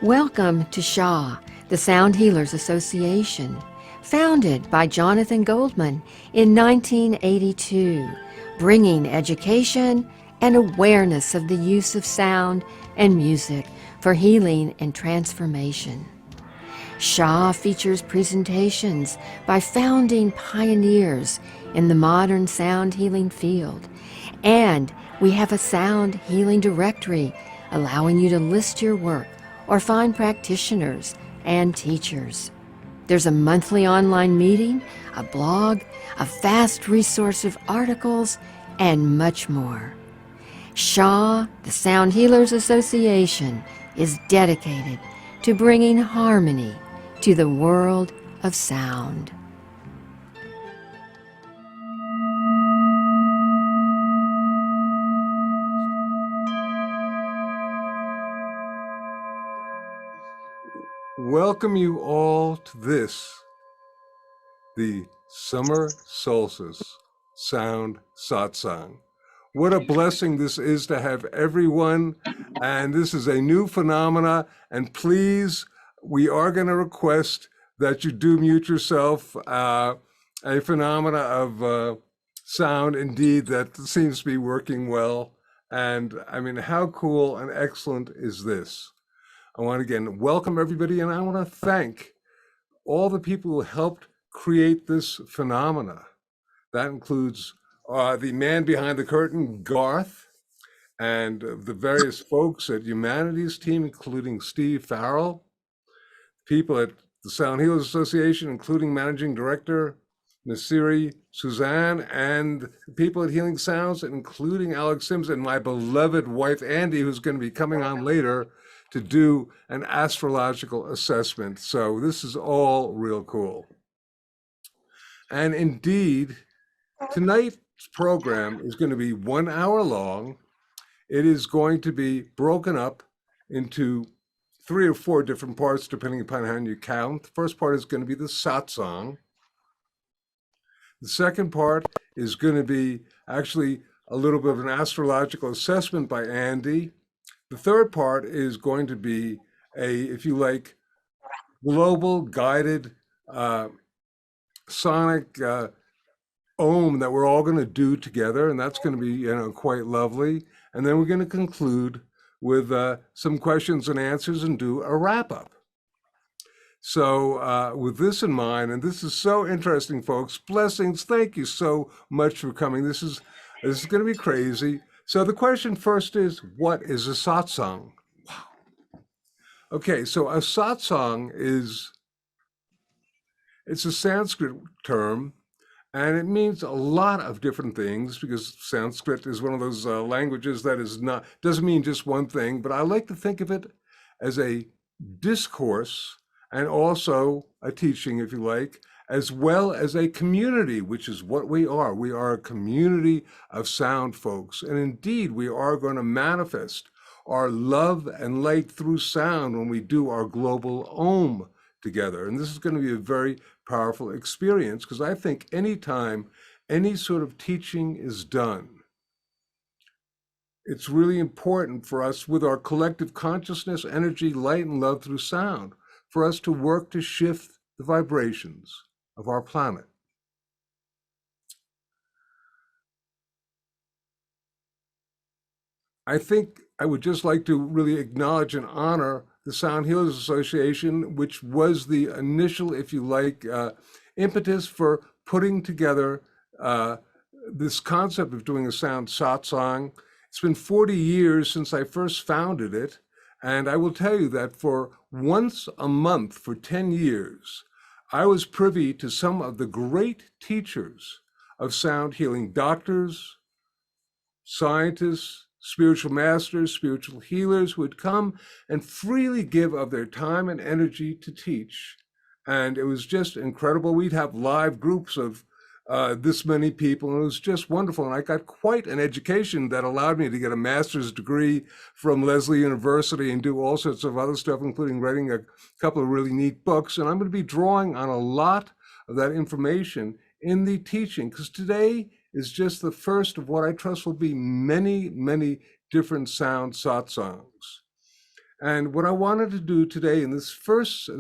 Welcome to SHA, the Sound Healers Association, founded by Jonathan Goldman in 1982, bringing education and awareness of the use of sound and music for healing and transformation. SHA features presentations by founding pioneers in the modern sound healing field, and we have a sound healing directory allowing you to list your work or find practitioners and teachers. There's a monthly online meeting, a blog, a vast resource of articles, and much more. SHA, the Sound Healers Association, is dedicated to bringing harmony to the world of sound. Welcome you all to this, the Summer Solstice Sound Satsang. What a blessing this is to have everyone, and this is a new phenomena, and please, we are going to request that you do mute yourself, a phenomena of sound indeed that seems to be working well, and I mean, how cool and excellent is this? I want to again welcome everybody, and I want to thank all the people who helped create this phenomena. That includes the man behind the curtain, Garth, and the various folks at Humanities Team, including Steve Farrell, people at the Sound Healers Association, including Managing Director Nasiri Suzanne, and people at Healing Sounds, including Alex Sims, and my beloved wife, Andi, who's going to be coming on later to do an astrological assessment. So this is all real cool. And indeed, tonight's program is going to be 1 hour long. It is going to be broken up into 3 or 4 different parts, depending upon how you count. The first part is going to be the satsang. The second part is going to be actually a little bit of an astrological assessment by Andi. The third part is going to be if you like, global guided sonic ohm that we're all going to do together, and that's going to be, quite lovely. And then we're going to conclude with some questions and answers and do a wrap up. So with this in mind, and this is so interesting, folks, blessings, thank you so much for coming. This is going to be crazy. So the question first is, what is a satsang? Wow. Okay, so a satsang it's a Sanskrit term, and it means a lot of different things because Sanskrit is one of those languages that doesn't mean just one thing, but I like to think of it as a discourse and also a teaching, if you like, as well as a community, which is what we are. We are a community of sound folks. And indeed, we are going to manifest our love and light through sound when we do our Global Ohm together. And this is going to be a very powerful experience because I think anytime any sort of teaching is done, it's really important for us with our collective consciousness, energy, light, and love through sound, for us to work to shift the vibrations of our planet. I think I would just like to really acknowledge and honor the Sound Healers Association, which was the initial, if you like, impetus for putting together this concept of doing a sound satsang. It's been 40 years since I first founded it, and I will tell you that for once a month for 10 years, I was privy to some of the great teachers of sound healing, doctors, scientists, spiritual masters, spiritual healers who would come and freely give of their time and energy to teach. And it was just incredible. We'd have live groups of this many people, and it was just wonderful. And I got quite an education that allowed me to get a master's degree from Lesley University and do all sorts of other stuff, including writing a couple of really neat books. And I'm going to be drawing on a lot of that information in the teaching, because today is just the first of what I trust will be many, many different sound satsangs. And what I wanted to do today in this first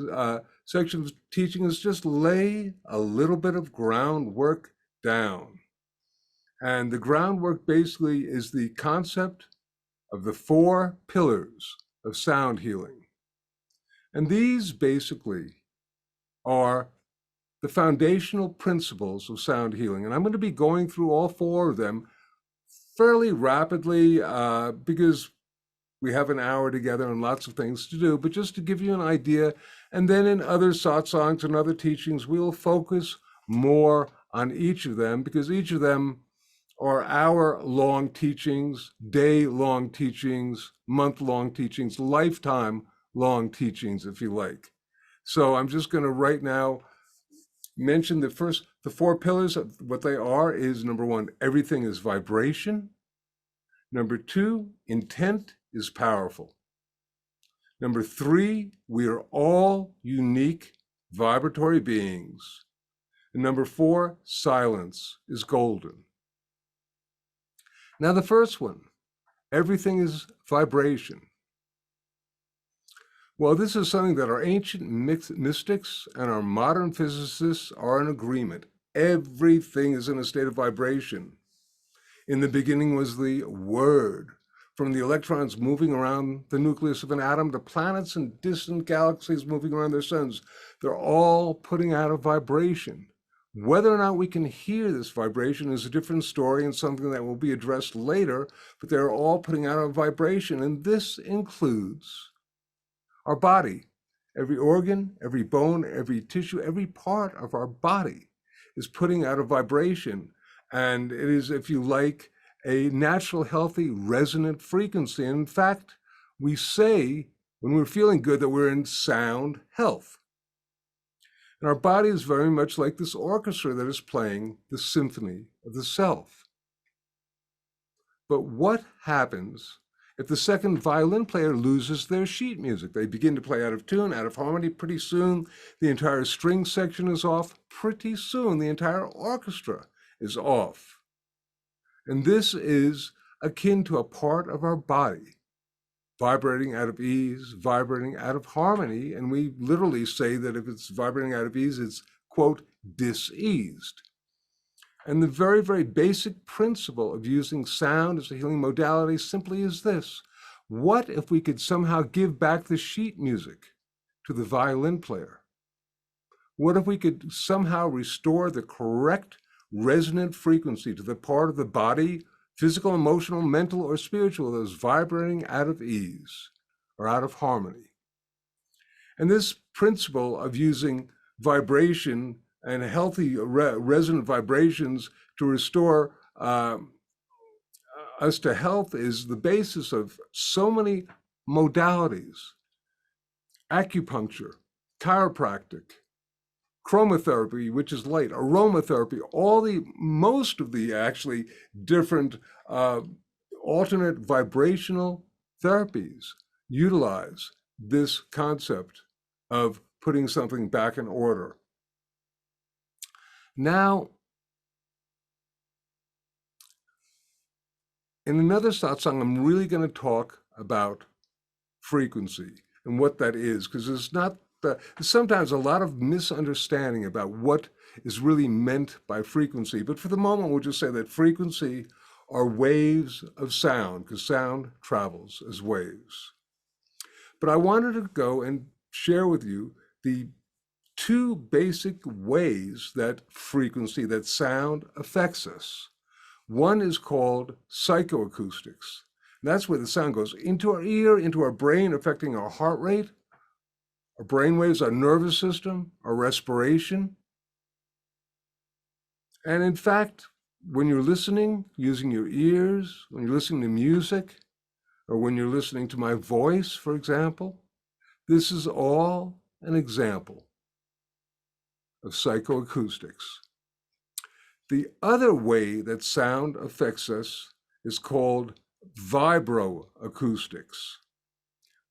section of teaching is just lay a little bit of groundwork down. And the groundwork basically is the concept of the 4 pillars of sound healing. And these basically are the foundational principles of sound healing. And I'm going to be going through all 4 of them fairly rapidly because we have an hour together and lots of things to do, but just to give you an idea. And then in other satsangs and other teachings, we'll focus more on each of them because each of them are hour-long teachings, day-long teachings, month-long teachings, lifetime-long teachings, if you like. So I'm just going to right now mention the 4 pillars of what they are is, number 1, everything is vibration. Number 2, intent is powerful. Number 3, we are all unique vibratory beings. And number 4, silence is golden. Now the first one, everything is vibration. Well, this is something that our ancient mystics and our modern physicists are in agreement. Everything is in a state of vibration. In the beginning was the Word. From the electrons moving around the nucleus of an atom to planets and distant galaxies moving around their suns, they're all putting out a vibration. Whether or not we can hear this vibration is a different story and something that will be addressed later, but they're all putting out a vibration, and this includes our body. Every organ, every bone, every tissue, every part of our body is putting out a vibration, and it is, if you like, a natural, healthy, resonant frequency. And in fact, we say when we're feeling good that we're in sound health. And our body is very much like this orchestra that is playing the symphony of the self. But what happens if the second violin player loses their sheet music? They begin to play out of tune, out of harmony. Pretty soon, the entire string section is off. Pretty soon, the entire orchestra is off. And this is akin to a part of our body, vibrating out of ease, vibrating out of harmony. And we literally say that if it's vibrating out of ease, it's, quote, diseased. And the very, very basic principle of using sound as a healing modality simply is this. What if we could somehow give back the sheet music to the violin player? What if we could somehow restore the correct resonant frequency to the part of the body, physical, emotional, mental, or spiritual, that is vibrating out of ease or out of harmony? And this principle of using vibration and healthy resonant vibrations to restore us to health is the basis of so many modalities: acupuncture, chiropractic, chromotherapy, which is light, aromatherapy, most of the actually different alternate vibrational therapies utilize this concept of putting something back in order. Now, in another satsang, I'm really going to talk about frequency and what that is, because there's sometimes a lot of misunderstanding about what is really meant by frequency. But for the moment, we'll just say that frequency are waves of sound, because sound travels as waves. But I wanted to go and share with you the 2 basic ways that frequency, that sound affects us. One is called psychoacoustics. And that's where the sound goes into our ear, into our brain, affecting our heart rate, our brain waves, our nervous system, our respiration. And in fact, when you're listening, using your ears, when you're listening to music, or when you're listening to my voice, for example, this is all an example of psychoacoustics. The other way that sound affects us is called Vibro Acoustics.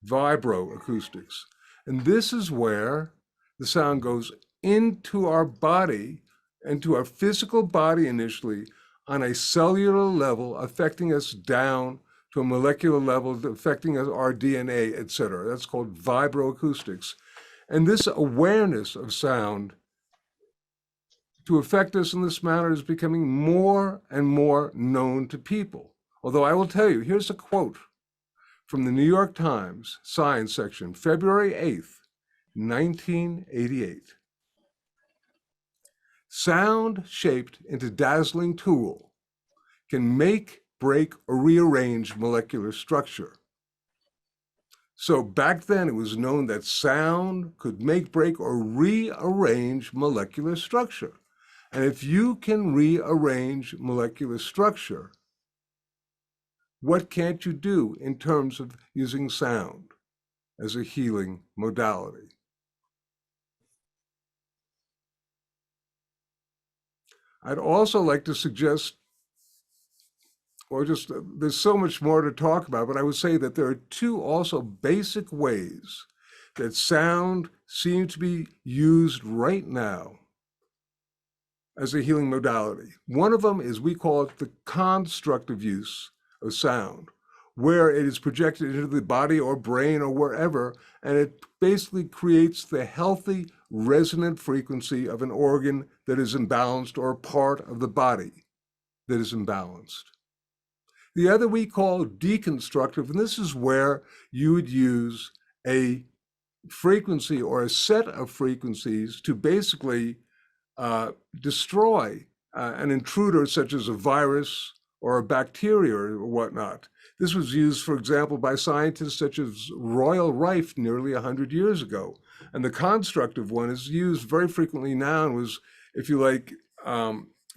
Vibro Acoustics. And this is where the sound goes into our body, into our physical body initially, on a cellular level, affecting us down to a molecular level, affecting our DNA, etc. That's called Vibro Acoustics. And this awareness of sound to affect us in this manner is becoming more and more known to people. Although I will tell you, here's a quote from the New York Times Science section, February 8th, 1988. Sound shaped into dazzling tool can make, break, or rearrange molecular structure. So back then it was known that sound could make, break, or rearrange molecular structure. And if you can rearrange molecular structure, what can't you do in terms of using sound as a healing modality? I'd also like to suggest, or just, there's so much more to talk about, but I would say that there are two also basic ways that sound seem to be used right now as a healing modality. One of them is, we call it the constructive use of sound, where it is projected into the body or brain or wherever, and it basically creates the healthy resonant frequency of an organ that is imbalanced or part of the body that is imbalanced. The other we call deconstructive, and this is where you would use a frequency or a set of frequencies to basically destroy an intruder such as a virus or a bacteria or whatnot. This was used, for example, by scientists such as Royal Rife nearly 100 years ago. And the constructive one is used very frequently now and was, if you like,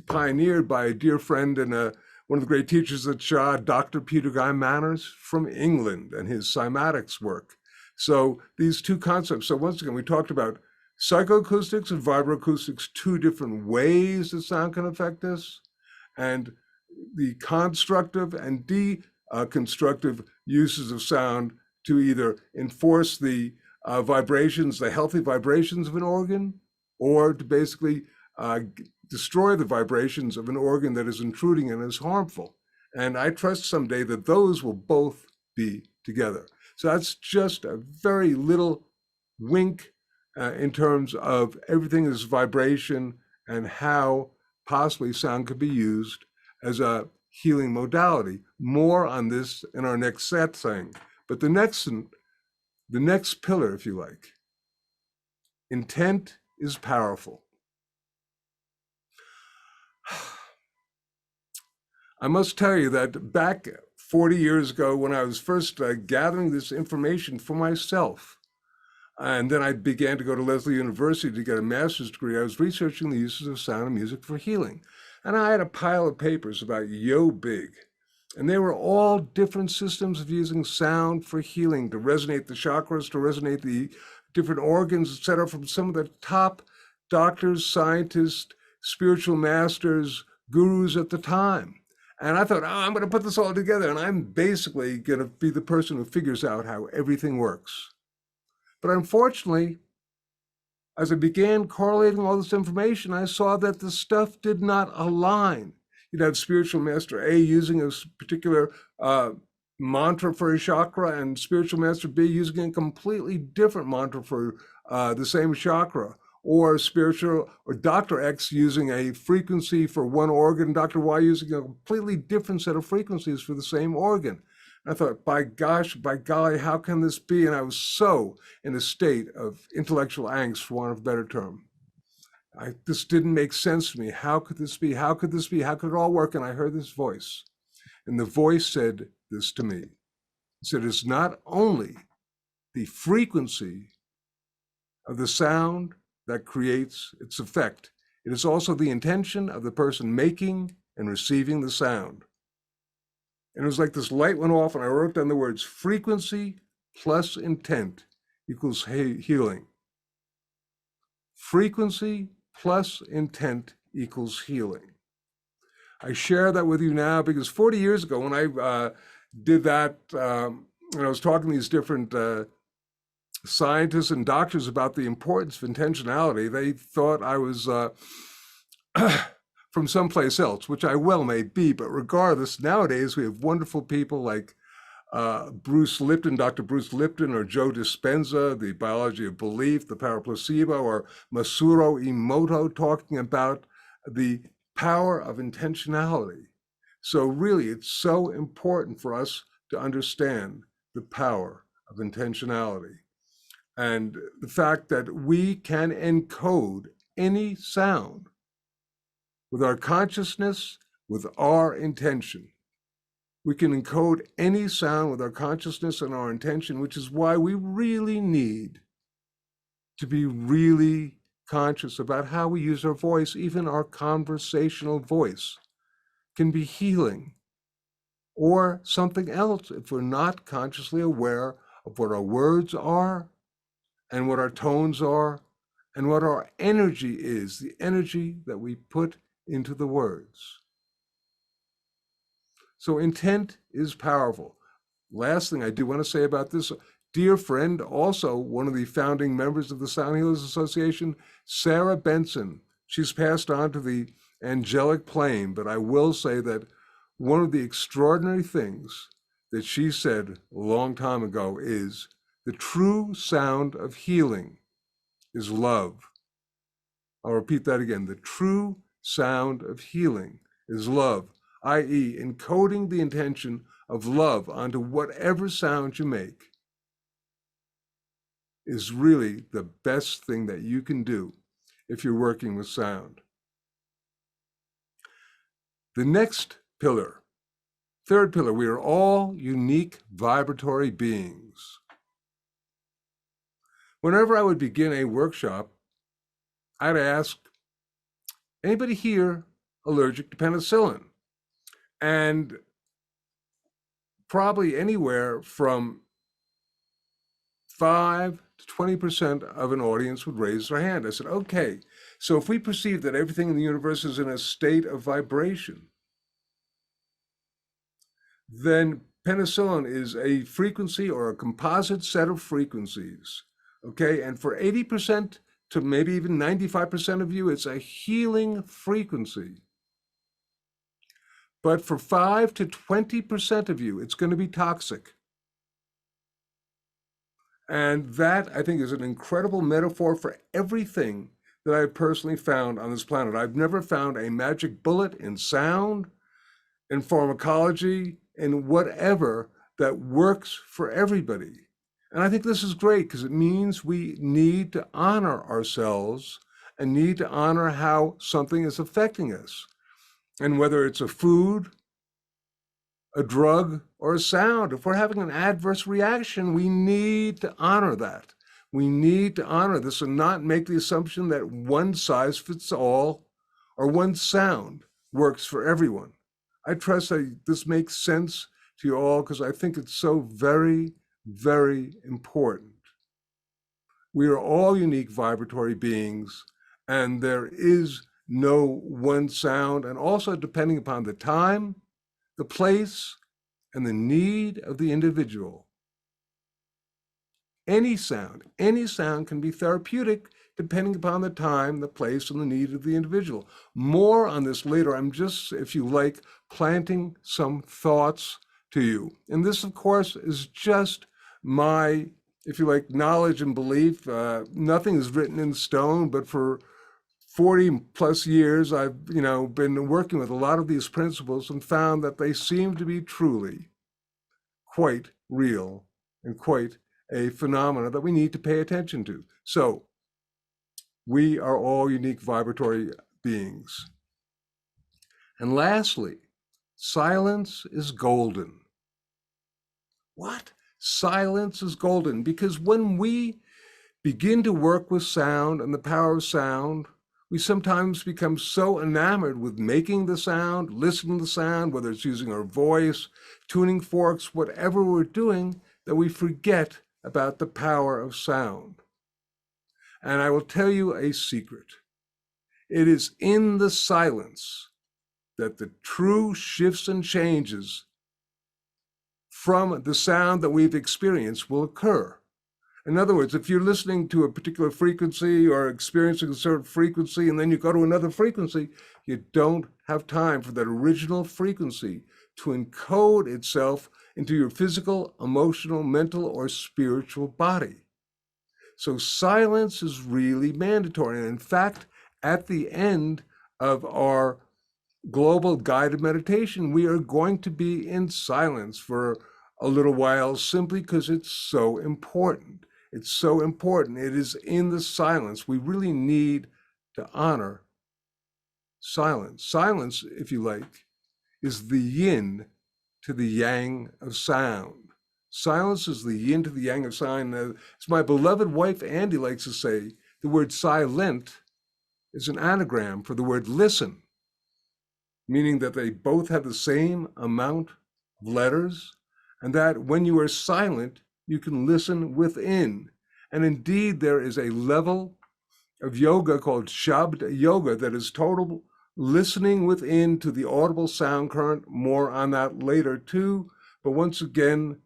pioneered by a dear friend and one of the great teachers at Shah, Dr. Peter Guy Manners from England, and his cymatics work. So these two concepts, so once again, we talked about psychoacoustics and vibroacoustics, two different ways that sound can affect us, and the constructive and deconstructive uses of sound to either enforce the vibrations, the healthy vibrations of an organ, or to basically destroy the vibrations of an organ that is intruding and is harmful. And I trust someday that those will both be together. So that's just a very little wink in terms of everything is vibration and how possibly sound could be used as a healing modality. More on this in our next satsang. But the next pillar, if you like, intent is powerful. I must tell you that back 40 years ago, when I was first gathering this information for myself, and then I began to go to Lesley University to get a master's degree, I was researching the uses of sound and music for healing. And I had a pile of papers about yo big. And they were all different systems of using sound for healing, to resonate the chakras, to resonate the different organs, etc., from some of the top doctors, scientists, spiritual masters, gurus at the time. And I thought, I'm going to put this all together, and I'm basically going to be the person who figures out how everything works. But unfortunately, as I began correlating all this information, I saw that the stuff did not align. You'd have spiritual master A using a particular mantra for a chakra, and spiritual master B using a completely different mantra for the same chakra, or spiritual or Dr. X using a frequency for one organ, Dr. Y using a completely different set of frequencies for the same organ. And I thought, by gosh, by golly, how can this be? And I was so in a state of intellectual angst, for want of a better term. This didn't make sense to me. How could this be? How could this be? How could it all work? And I heard this voice. And the voice said this to me. It said, it's not only the frequency of the sound that creates its effect, it is also the intention of the person making and receiving the sound. And it was like this light went off, and I wrote down the words, frequency plus intent equals healing. Frequency plus intent equals healing. I share that with you now because 40 years ago when I did that, and I was talking to these different scientists and doctors about the importance of intentionality, they thought I was from someplace else, which I well may be, but regardless, nowadays we have wonderful people like Bruce Lipton, Dr. Bruce Lipton, or Joe Dispenza, The Biology of Belief, The Power of Placebo, or Masaru Emoto talking about the power of intentionality. So really, it's so important for us to understand the power of intentionality and the fact that we can encode any sound with our consciousness, with our intention. We can encode any sound with our consciousness and our intention, which is why we really need to be really conscious about how we use our voice. Even our conversational voice can be healing or something else if we're not consciously aware of what our words are and what our tones are and what our energy is, the energy that we put into the words. So intent is powerful. Last thing I do want to say about this, dear friend, also one of the founding members of the Sound Healers Association, Sarah Benson. She's passed on to the angelic plane, but I will say that one of the extraordinary things that she said a long time ago is the true sound of healing is love. I'll repeat that again. The true sound of healing is love, i.e., encoding the intention of love onto whatever sound you make is really the best thing that you can do if you're working with sound. The next pillar, third pillar, we are all unique vibratory beings. Whenever I would begin a workshop, I'd ask, anybody here allergic to penicillin? And probably anywhere from 5 to 20% of an audience would raise their hand. I said, okay, so if we perceive that everything in the universe is in a state of vibration, then penicillin is a frequency or a composite set of frequencies, okay? And for 80% to maybe even 95% of you, it's a healing frequency. But for 5 to 20% of you, it's going to be toxic. And that, I think, is an incredible metaphor for everything that I've personally found on this planet. I've never found a magic bullet in sound, in pharmacology, in whatever that works for everybody. And I think this is great because it means we need to honor ourselves and need to honor how something is affecting us. And whether it's a food, a drug, or a sound, if we're having an adverse reaction, we need to honor that. We need to honor this and not make the assumption that one size fits all or one sound works for everyone. I trust that this makes sense to you all because I think it's so very, very important. We are all unique vibratory beings, and there is no one sound, and also depending upon the time, the place, and the need of the individual. Any sound can be therapeutic depending upon the time, the place, and the need of the individual. More on this later. I'm just, if you like, planting some thoughts to you. And this, of course, is just my, if you like, knowledge and belief. Nothing is written in stone, but for 40 plus years, I've been working with a lot of these principles and found that they seem to be truly quite real and quite a phenomena that we need to pay attention to. So we are all unique vibratory beings. And lastly, silence is golden. What? Silence is golden, because when we begin to work with sound and the power of sound, we sometimes become so enamored with making the sound, listening to the sound, whether it's using our voice, tuning forks, whatever we're doing, that we forget about the power of sound. And I will tell you a secret. It is in the silence that the true shifts and changes from the sound that we've experienced will occur. In other words, if you're listening to a particular frequency or experiencing a certain frequency and then you go to another frequency, you don't have time for that original frequency to encode itself into your physical, emotional, mental, or spiritual body. So silence is really mandatory. And in fact, at the end of our global guided meditation, we are going to be in silence for a little while simply because it's so important. It's so important. It is in the silence. We really need to honor silence. Silence, if you like, is the yin to the yang of sound. Silence is the yin to the yang of sound. As my beloved wife Andi likes to say, the word silent is an anagram for the word listen, meaning that they both have the same amount of letters, and that when you are silent, you can listen within. And indeed, there is a level of yoga called Shabda Yoga that is total listening within to the audible sound current. More on that later too. But once again,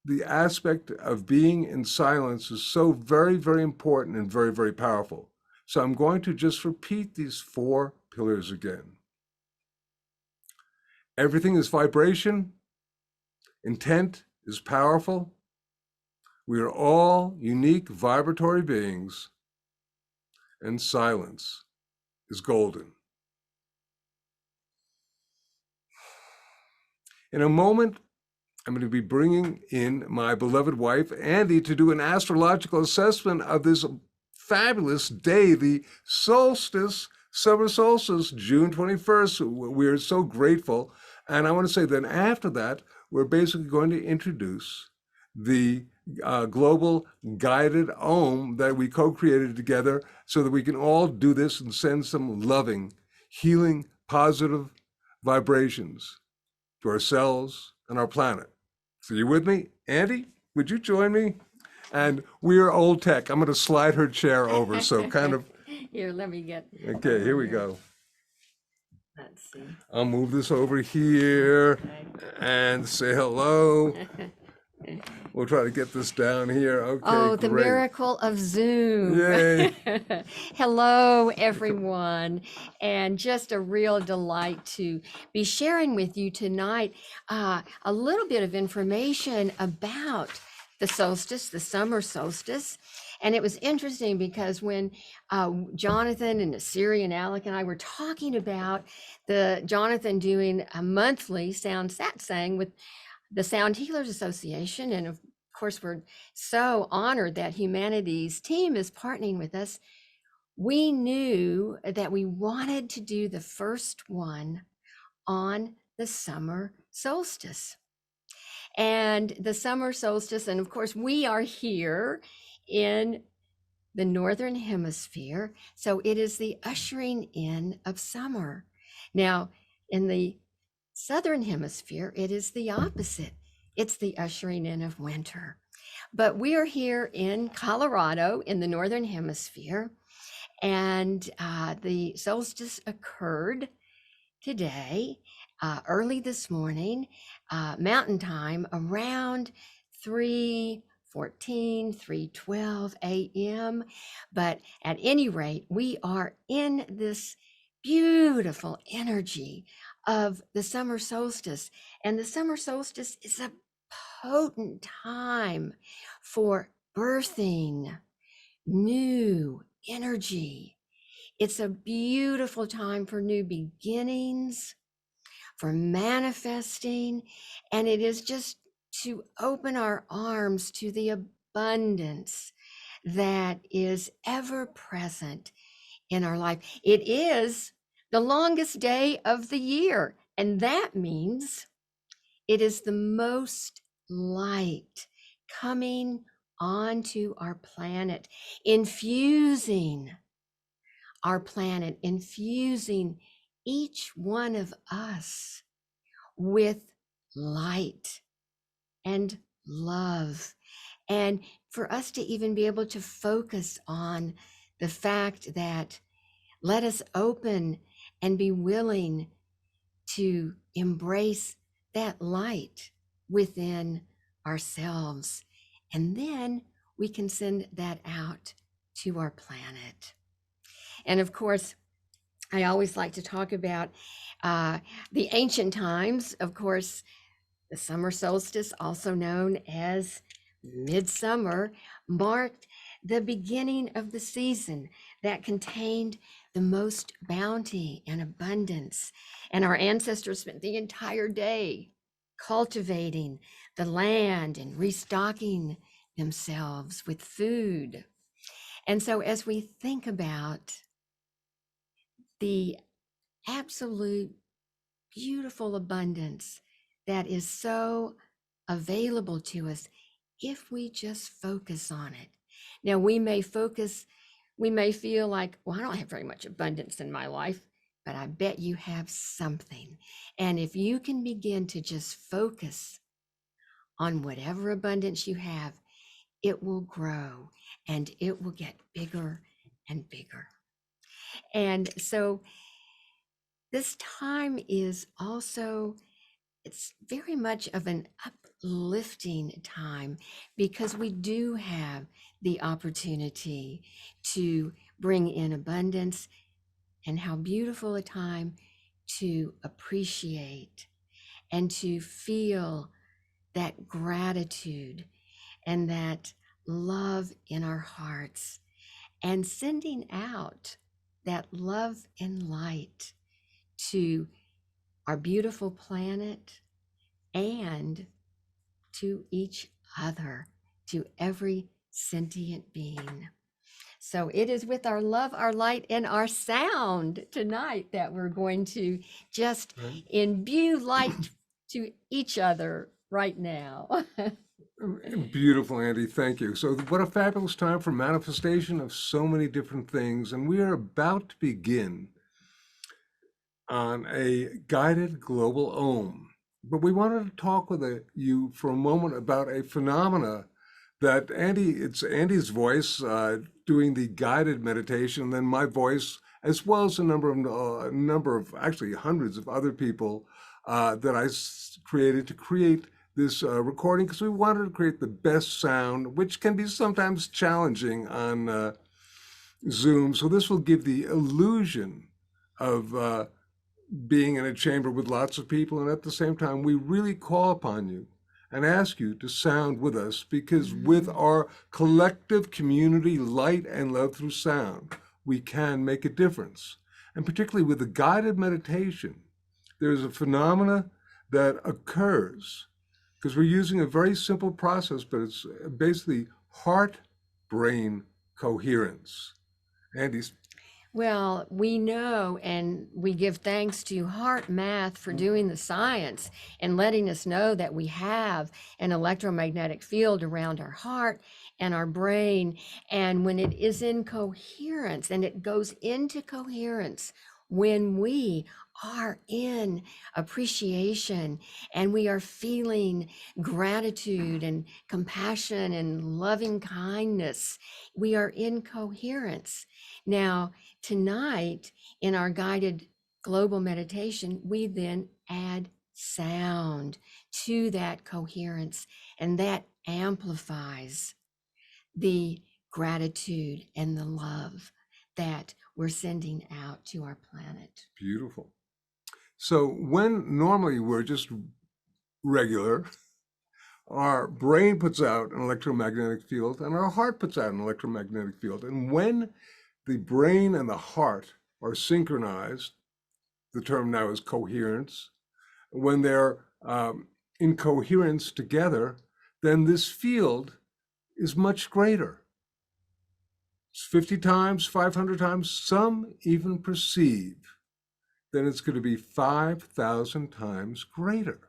the aspect of being in silence is so very, very important and very, very powerful. So I'm going to just repeat these 4 pillars again. Everything is vibration. Intent is powerful. We are all unique vibratory beings, and silence is golden. In a moment, I'm going to be bringing in my beloved wife, Andi, to do an astrological assessment of this fabulous day, the solstice, summer solstice, June 21st. We're so grateful. And I want to say then after that, we're basically going to introduce the global guided Ohm that we co-created together so that we can all do this and send some loving, healing, positive vibrations to ourselves and our planet. So you with me? Andi, would you join me? And we are old tech. I'm going to slide her chair over. So kind of. Here, let me get. Okay, here we go. Let's see. I'll move this over here and say hello. We'll try to get this down here. Okay, Oh, the great. miracle of Zoom. Yay. Hello, everyone. And just a real delight to be sharing with you tonight a little bit of information about the solstice, the summer solstice. And it was interesting because when Jonathan and Siri and Alec and I were talking about Jonathan doing a monthly Sound Satsang with the Sound Healers Association, and of course we're so honored that Humanity's team is partnering with us, we knew that we wanted to do the first one on the summer solstice. And the summer solstice, and of course we are here in the Northern Hemisphere, so it is the ushering in of summer. Now, in the Southern Hemisphere, it is the opposite. It's the ushering in of winter. But we are here in Colorado in the Northern Hemisphere, and the solstice occurred today, early this morning, Mountain Time, around 3:14, 3:12 a.m. But at any rate, we are in this beautiful energy of the summer solstice. And the summer solstice is a potent time for birthing new energy. It's a beautiful time for new beginnings, for manifesting, and it is just to open our arms to the abundance that is ever present in our life. It is the longest day of the year, and that means it is the most light coming onto our planet, infusing our planet, infusing each one of us with light and love. And for us to even be able to focus on the fact that let us open and be willing to embrace that light within ourselves. And then we can send that out to our planet. And of course, I always like to talk about the ancient times. Of course, the summer solstice, also known as midsummer, marked the beginning of the season that contained the most bounty and abundance. And our ancestors spent the entire day cultivating the land and restocking themselves with food. And so, as we think about the absolute beautiful abundance that is so available to us if we just focus on it. Now, we may feel like, well, I don't have very much abundance in my life, but I bet you have something. And if you can begin to just focus on whatever abundance you have, it will grow and it will get bigger and bigger. And so this time is also, it's very much of an uplifting time because we do have the opportunity to bring in abundance, and how beautiful a time to appreciate and to feel that gratitude and that love in our hearts, and sending out that love and light to our beautiful planet and to each other, to every sentient being. So it is with our love, our light, and our sound tonight that we're going to just imbue light to each other right now. Beautiful, Andi. Thank you. So what a fabulous time for manifestation of so many different things. And we are about to begin on a guided global ohm. But we wanted to talk with you for a moment about a phenomena that it's Andi's voice doing the guided meditation, and then my voice, as well as a number of actually hundreds of other people that I created to create this recording, because we wanted to create the best sound, which can be sometimes challenging on Zoom. So this will give the illusion of being in a chamber with lots of people, and at the same time, we really call upon you and ask you to sound with us, because with our collective community light and love through sound, we can make a difference. And particularly with the guided meditation, there's a phenomena that occurs because we're using a very simple process, but it's basically heart-brain coherence. Andi's. Well, we know and we give thanks to Heart Math for doing the science and letting us know that we have an electromagnetic field around our heart and our brain. And when it is in coherence, and it goes into coherence when we are in appreciation and we are feeling gratitude and compassion and loving kindness, we are in coherence. Now, tonight, in our guided global meditation, we then add sound to that coherence, and that amplifies the gratitude and the love that we're sending out to our planet. Beautiful. So when normally we're just regular, our brain puts out an electromagnetic field and our heart puts out an electromagnetic field. And when the brain and the heart are synchronized, the term now is coherence, when they're in coherence together, then this field is much greater. It's 50 times, 500 times, some even perceive that it's going to be 5,000 times greater.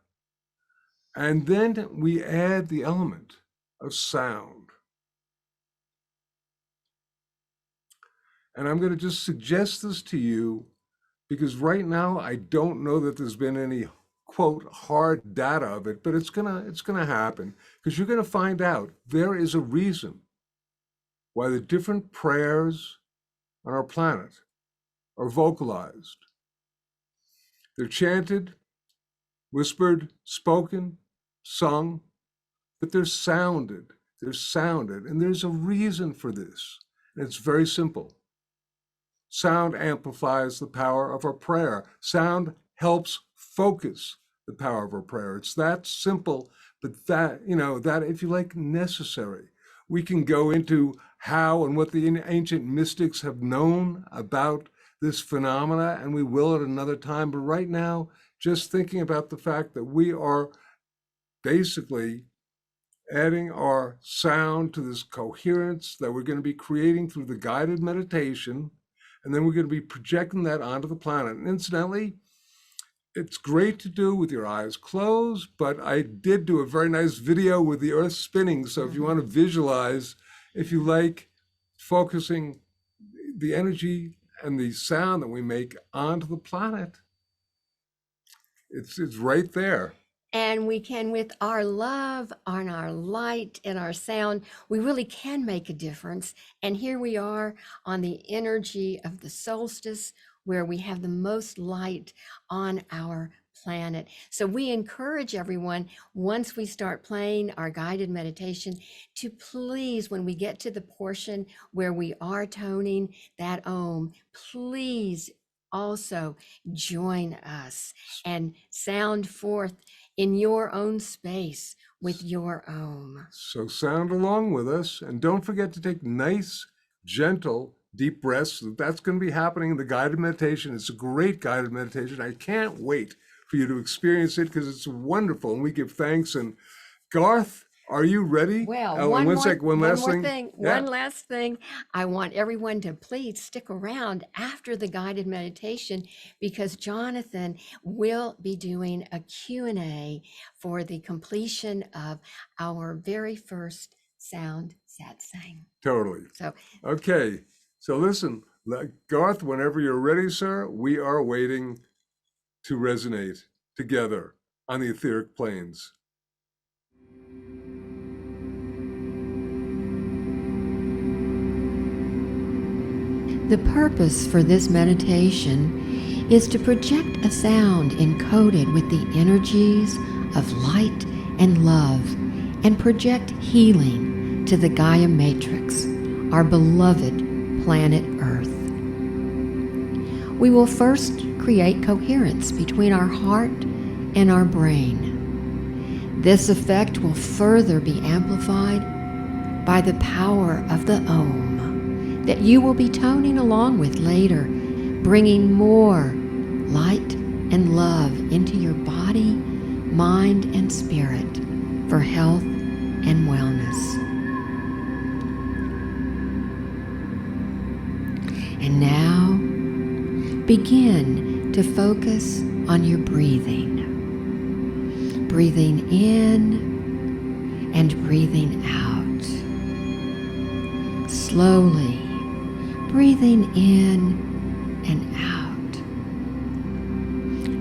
And then we add the element of sound. And I'm going to just suggest this to you because right now I don't know that there's been any quote hard data of it, but it's gonna happen, because you're gonna find out there is a reason why the different prayers on our planet are vocalized. They're chanted, whispered, spoken, sung, but they're sounded, and there's a reason for this, and it's very simple. Sound amplifies the power of our prayer. Sound helps focus the power of our prayer. It's that simple, but that, that, if you like, necessary. We can go into how and what the ancient mystics have known about this phenomena, and we will at another time. But right now, just thinking about the fact that we are basically adding our sound to this coherence that we're going to be creating through the guided meditation, and then we're going to be projecting that onto the planet. And incidentally, it's great to do with your eyes closed, but I did do a very nice video with the earth spinning. So if you want to visualize, if you like, focusing the energy and the sound that we make onto the planet, it's right there. And we can, with our love, on our light, and our sound, we really can make a difference. And here we are on the energy of the solstice, where we have the most light on our planet. So we encourage everyone, once we start playing our guided meditation, to please, when we get to the portion where we are toning that Om, please also join us and sound forth in your own space with your Om. So sound along with us, and don't forget to take nice, gentle, deep breaths. That's going to be happening in the guided meditation. It's a great guided meditation. I can't wait for you to experience it because it's wonderful, and we give thanks. And Garth, are you ready? Well, one last thing. I want everyone to please stick around after the guided meditation, because Jonathan will be doing a Q&A for the completion of our very first Sound Satsang. Totally. So, okay. So listen, Garth, whenever you're ready, sir, we are waiting to resonate together on the etheric planes. the purpose for this meditation is to project a sound encoded with the energies of light and love, and project healing to the Gaia matrix, our beloved planet Earth. We will first create coherence between our heart and our brain. This effect will further be amplified by the power of the Om that you will be toning along with later, bringing more light and love into your body, mind, and spirit for health and wellness. And now, begin to focus on your breathing. Breathing in and breathing out. Slowly breathing in and out.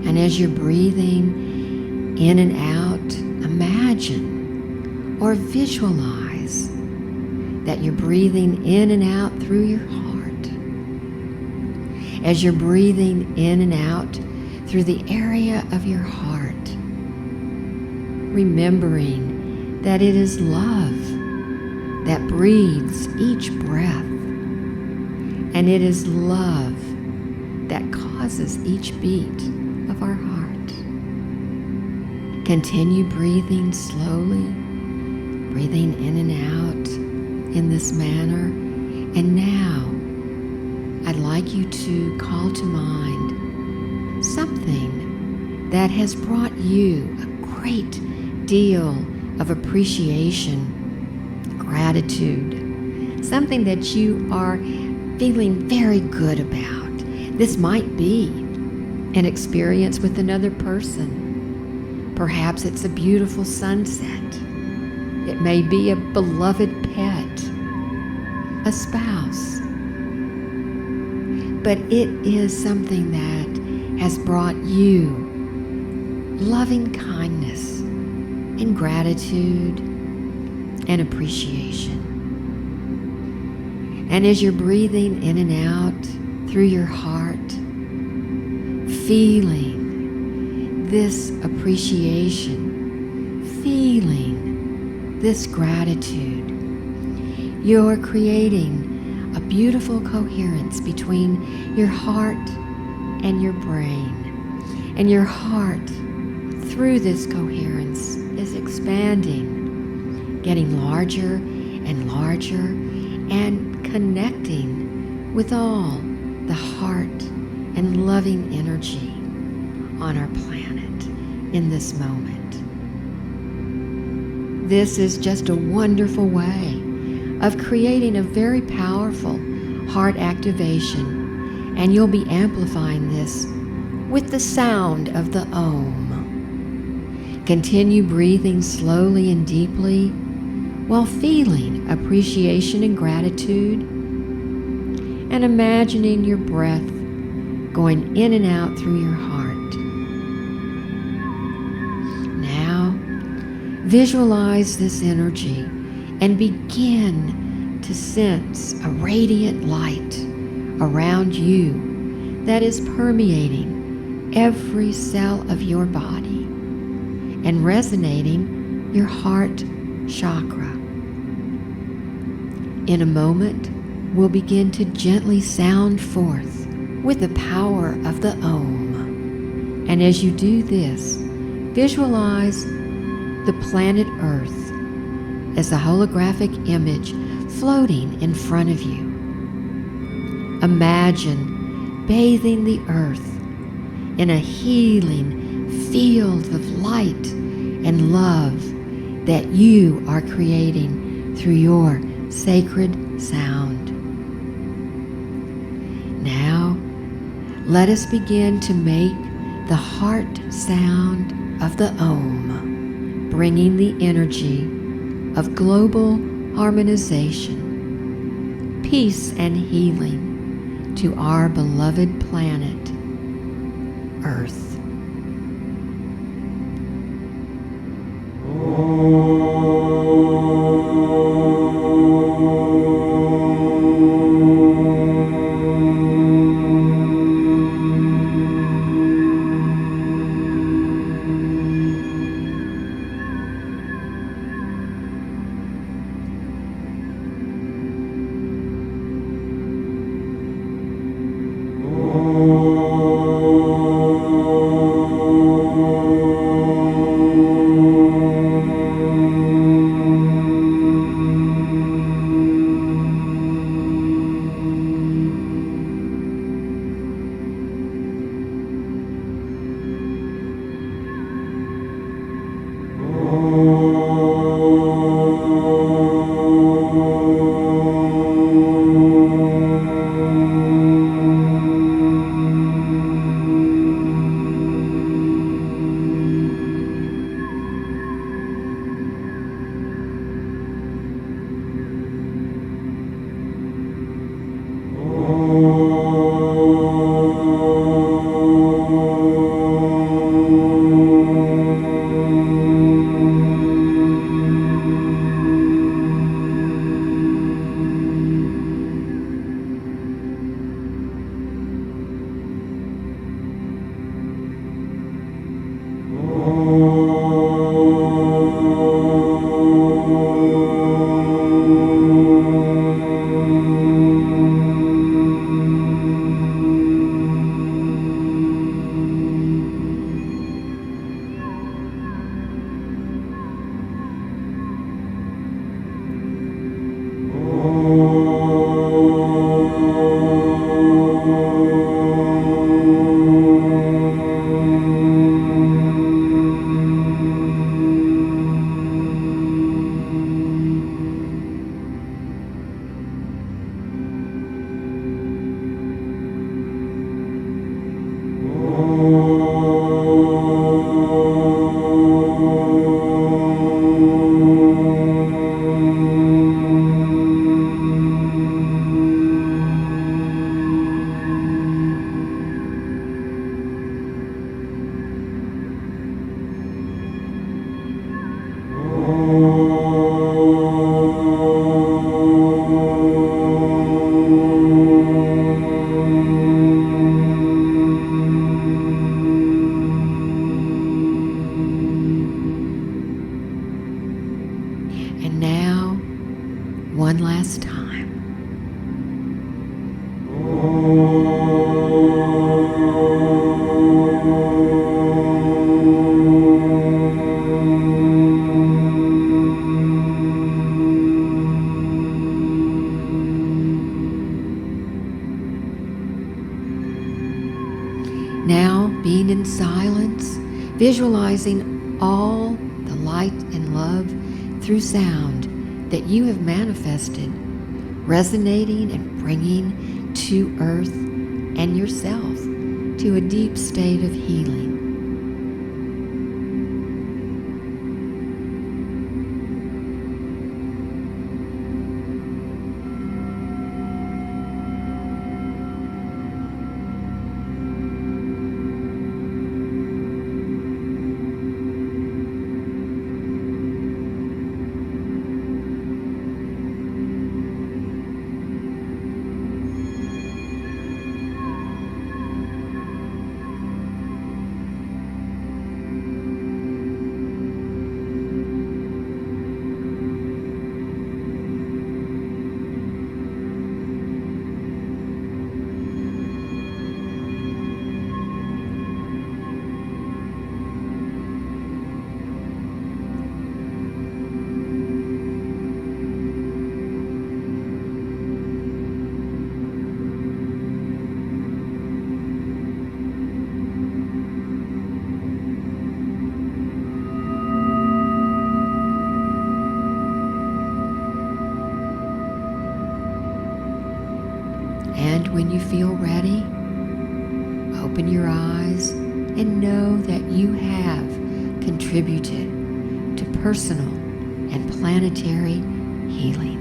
And as you're breathing in and out, imagine or visualize that you're breathing in and out through your heart. As you're breathing in and out through the area of your heart, remembering that it is love that breathes each breath, and it is love that causes each beat of our heart. Continue breathing slowly, breathing in and out in this manner. And now, I'd like you to call to mind something that has brought you a great deal of appreciation, gratitude, something that you are feeling very good about. This might be an experience with another person. Perhaps it's a beautiful sunset. It may be a beloved pet, a spouse. But it is something that has brought you loving kindness and gratitude and appreciation. And as you're breathing in and out through your heart, feeling this appreciation, feeling this gratitude, you're creating a beautiful coherence between your heart and your brain. And your heart, through this coherence, is expanding, getting larger and larger, and connecting with all the heart and loving energy on our planet in this moment. This is just a wonderful way of creating a very powerful heart activation, and you'll be amplifying this with the sound of the Om. Continue breathing slowly and deeply while feeling appreciation and gratitude, and imagining your breath going in and out through your heart. Now, visualize this energy and begin to sense a radiant light around you that is permeating every cell of your body and resonating your heart chakra. In a moment, we'll begin to gently sound forth with the power of the Om. And as you do this, visualize the planet Earth as a holographic image floating in front of you. Imagine bathing the Earth in a healing field of light and love that you are creating through your sacred sound. Now, let us begin to make the heart sound of the Om, bringing the energy of global harmonization, peace and healing to our beloved planet, Earth. And now, one last time, Now, being in silence, visualizing all the light and love through sound that you have manifested, resonating and bringing to Earth and yourself to a deep state of healing. And when you feel ready, open your eyes and know that you have contributed to personal and planetary healing.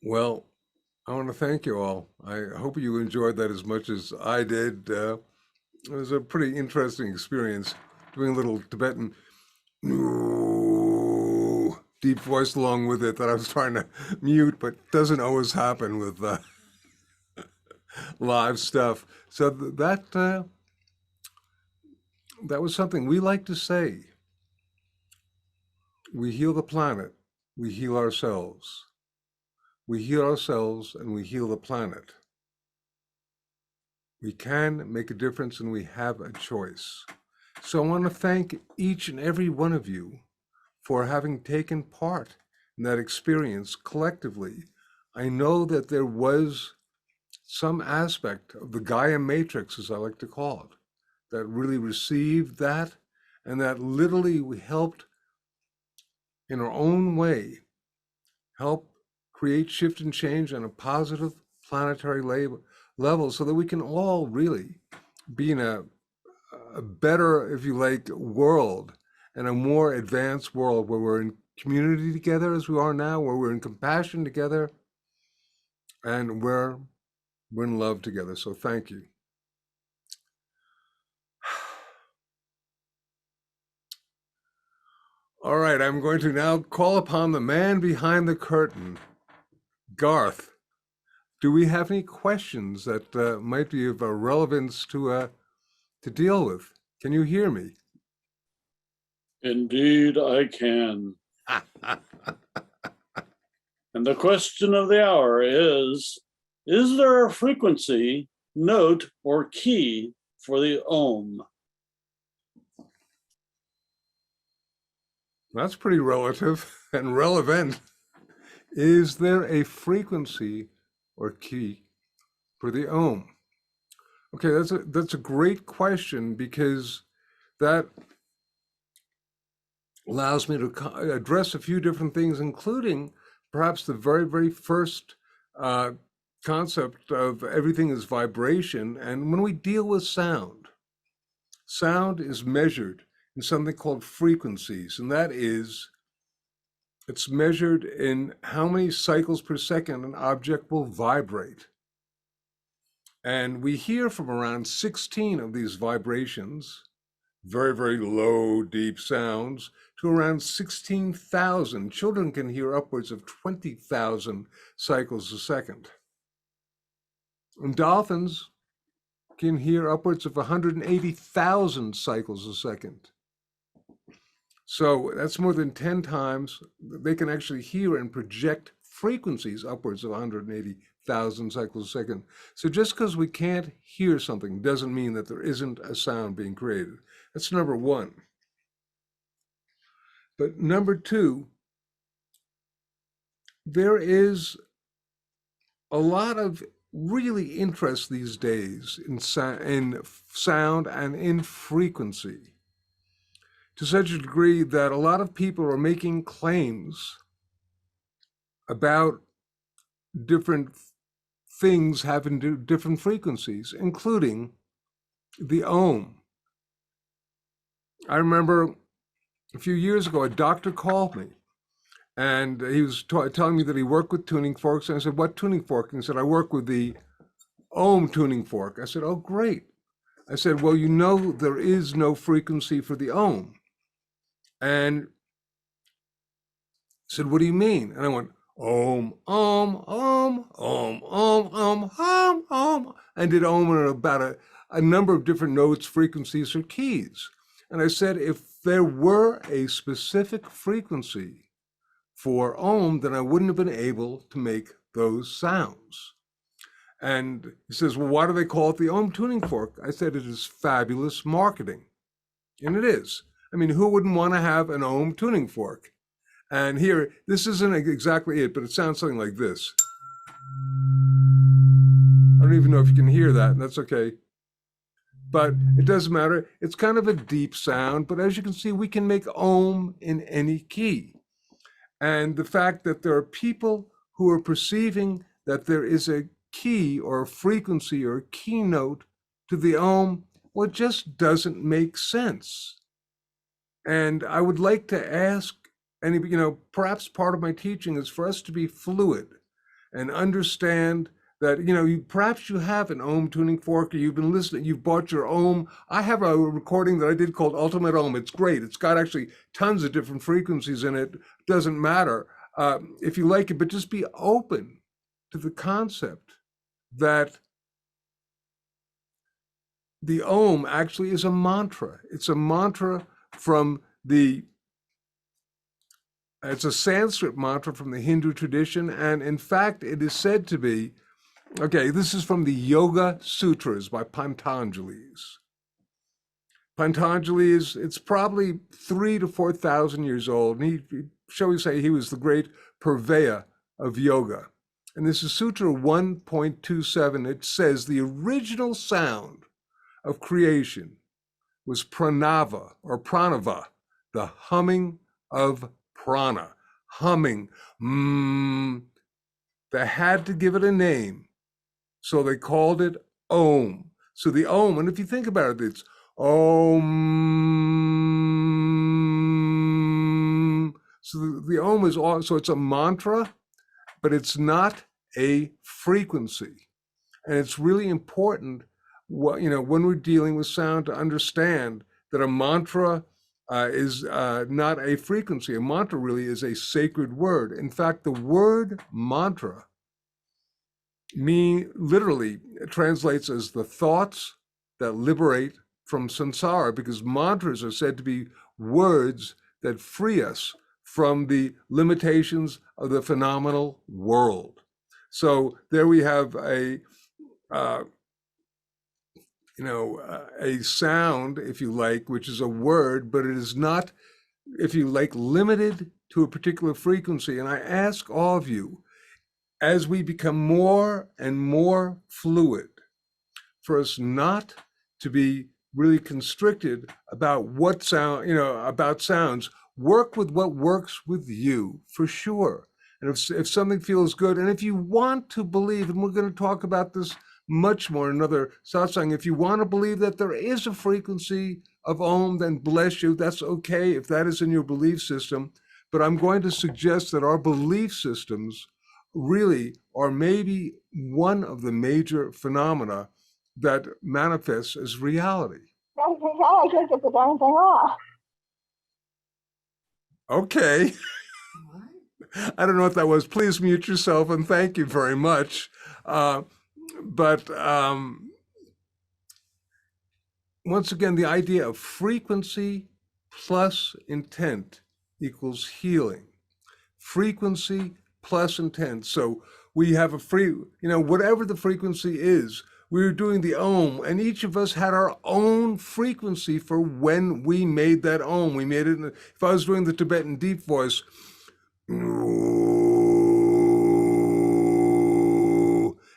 Well, I want to thank you all. I hope you enjoyed that as much as I did. It was a pretty interesting experience doing a little Tibetan deep voice along with it that I was trying to mute, but doesn't always happen with live stuff. So that was something we like to say. We heal the planet, we heal ourselves. We heal ourselves and we heal the planet. We can make a difference and we have a choice. So I want to thank each and every one of you for having taken part in that experience collectively. I know that there was some aspect of the Gaia matrix, as I like to call it, that really received that and that literally we helped in our own way help create shift and change on a positive planetary level so that we can all really be in a better, if you like, world and a more advanced world where we're in community together as we are now, where we're in compassion together, and we're in love together. So thank you. All right, I'm going to now call upon the man behind the curtain, Garth. Do we have any questions that might be of relevance to deal with? Can you hear me? Indeed, I can. And the question of the hour is there a frequency, note, or key for the Ohm? That's pretty relative and relevant. Is there a frequency or key for the Ohm? Okay, that's a great question because that allows me to address a few different things, including perhaps the very, very first concept of everything is vibration. And when we deal with sound, sound is measured in something called frequencies, and that is, it's measured in how many cycles per second an object will vibrate. And we hear from around 16 of these vibrations, very, very low, deep sounds, to around 16,000. Children can hear upwards of 20,000 cycles a second. And dolphins can hear upwards of 180,000 cycles a second. So that's more than 10 times. They can actually hear and project frequencies upwards of 180,000 cycles a second. So just because we can't hear something doesn't mean that there isn't a sound being created. That's number one. But number two, there is a lot of really interest these days in sound and in frequency, to such a degree that a lot of people are making claims about different things having different frequencies, including the ohm. I remember a few years ago, a doctor called me, and he was telling me that he worked with tuning forks. And I said, what tuning fork? And he said, I work with the ohm tuning fork. I said, oh, great. I said, well, you know, there is no frequency for the ohm. And he said, what do you mean? And I went, ohm, ohm, ohm, ohm, ohm, ohm, ohm, ohm. And did ohm in about a number of different notes, frequencies, or keys. And I said, if there were a specific frequency for ohm, then I wouldn't have been able to make those sounds. And he says, well, why do they call it the ohm tuning fork? I said, it is fabulous marketing. And it is. I mean, who wouldn't want to have an ohm tuning fork? And here, this isn't exactly it, but it sounds something like this. I don't even know if you can hear that, and that's okay. But it doesn't matter. It's kind of a deep sound, but as you can see, we can make ohm in any key. And the fact that there are people who are perceiving that there is a key or a frequency or a keynote to the ohm, well, it just doesn't make sense. And I would like to ask, perhaps part of my teaching is for us to be fluid and understand that, perhaps you have an ohm tuning fork, or you've been listening, you've bought your ohm. I have a recording that I did called Ultimate Ohm. It's great. It's got actually tons of different frequencies in it. Doesn't matter if you like it, but just be open to the concept that the ohm actually is a mantra. It's a mantra from it's a Sanskrit mantra from the Hindu tradition. And in fact, it is said to be, okay, this is from the Yoga Sutras by Patanjali's. Patanjali it's probably 3,000 to 4,000 years old. And he, shall we say, he was the great purveyor of yoga. And this is Sutra 1.27. It says the original sound of creation was pranava or pranava, the humming of prana, humming. They had to give it a name, so they called it Om. So the Om, and if you think about it, it's Om. So the Om is all, so it's a mantra, but it's not a frequency. And it's really important, when we're dealing with sound, to understand that a mantra is not a frequency. A mantra really is a sacred word. In fact, the word mantra literally translates as the thoughts that liberate from samsara, because mantras are said to be words that free us from the limitations of the phenomenal world. So there we have a sound, if you like, which is a word, but it is not, if you like, limited to a particular frequency. And I ask all of you, as we become more and more fluid, for us not to be really constricted about what sound, about sounds. Work with what works with you, for sure. And if something feels good, and if you want to believe, and we're going to talk about this much more in another satsang, if you want to believe that there is a frequency of Om, then bless you. That's okay if that is in your belief system. But I'm going to suggest that our belief systems really are maybe one of the major phenomena that manifests as reality. I can't get the darn thing off. Okay. I don't know what that was. Please mute yourself and thank you very much. But once again, the idea of frequency plus intent equals healing. Frequency plus intent. So we have whatever the frequency is, we were doing the Ohm, and each of us had our own frequency for when we made that Ohm. We made it, if I was doing the Tibetan deep voice,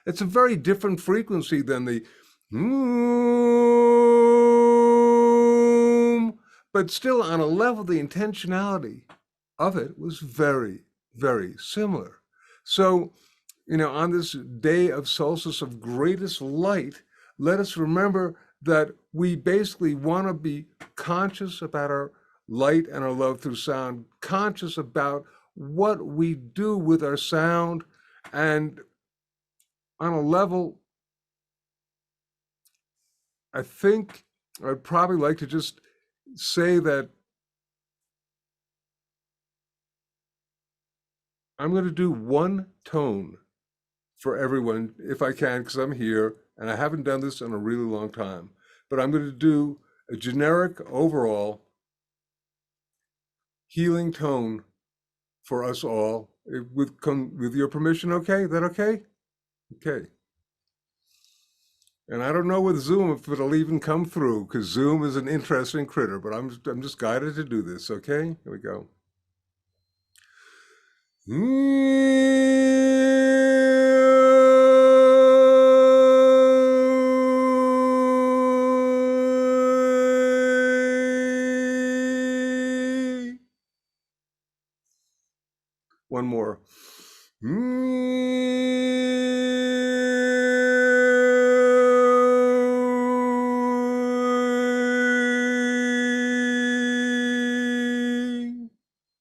it's a very different frequency than the but still on a level, the intentionality of it was very, very similar. So, on this day of solstice of greatest light, let us remember that we basically want to be conscious about our light and our love through sound, conscious about what we do with our sound, and on a level, I think I'd probably like to just say that I'm going to do one tone for everyone, if I can, because I'm here, and I haven't done this in a really long time. But I'm going to do a generic overall healing tone for us all, with your permission, okay? Is that okay? Okay. And I don't know with Zoom if it'll even come through, because Zoom is an interesting critter, but I'm just guided to do this, okay? Here we go. One more.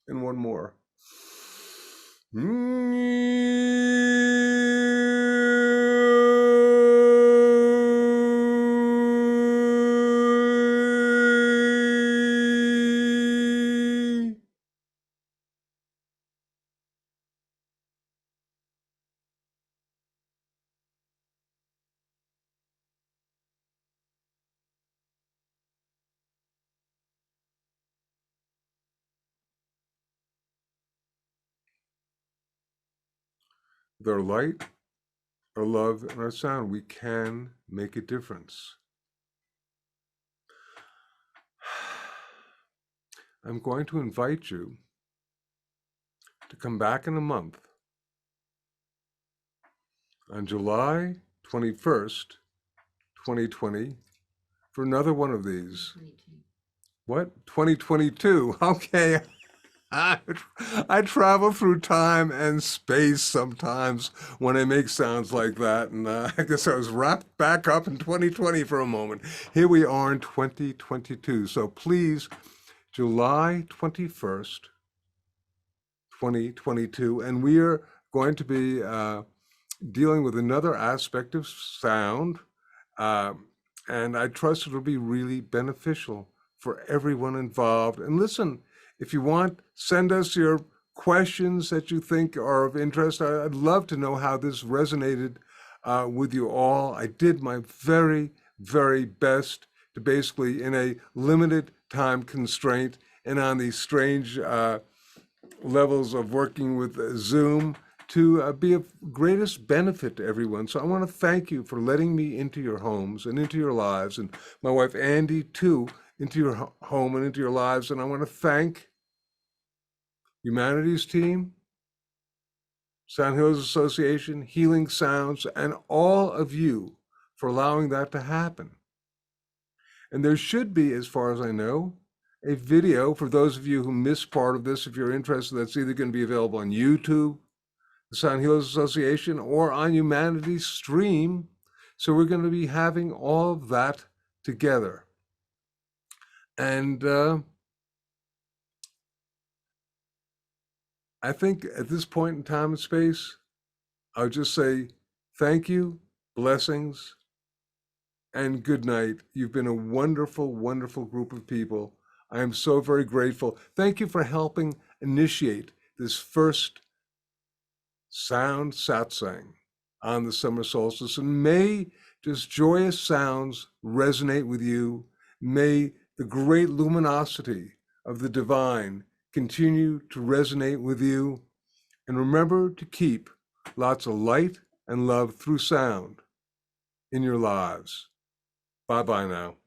And one more. With our light, our love, and our sound, we can make a difference. I'm going to invite you to come back in a month on July 21st, 2020, for another one of these. 22. What? 2022. Okay. I travel through time and space sometimes when I make sounds like that, and I guess I was wrapped back up in 2020 for a moment. Here we are in 2022. So please, July 21st, 2022, and we are going to be dealing with another aspect of sound, and I trust it'll be really beneficial for everyone involved. And listen, if you want, send us your questions that you think are of interest. I'd love to know how this resonated with you all. I did my very, very best to basically, in a limited time constraint and on these strange levels of working with Zoom, to be of greatest benefit to everyone. So I want to thank you for letting me into your homes and into your lives, and my wife Andi too, into your home and into your lives. And I want to thank Humanities Team, Sound Healers Association, Healing Sounds, and all of you for allowing that to happen. And there should be, as far as I know, a video for those of you who missed part of this. If you're interested, that's either going to be available on YouTube, the Sound Healers Association, or on Humanities Stream. So we're going to be having all of that together. And I think at this point in time and space, I'll just say thank you, blessings, and good night. You've been a wonderful, wonderful group of people. I am so very grateful. Thank you for helping initiate this first Sound Satsang on the summer solstice. And may just joyous sounds resonate with you. May the great luminosity of the divine continue to resonate with you. And remember to keep lots of light and love through sound in your lives. Bye-bye now.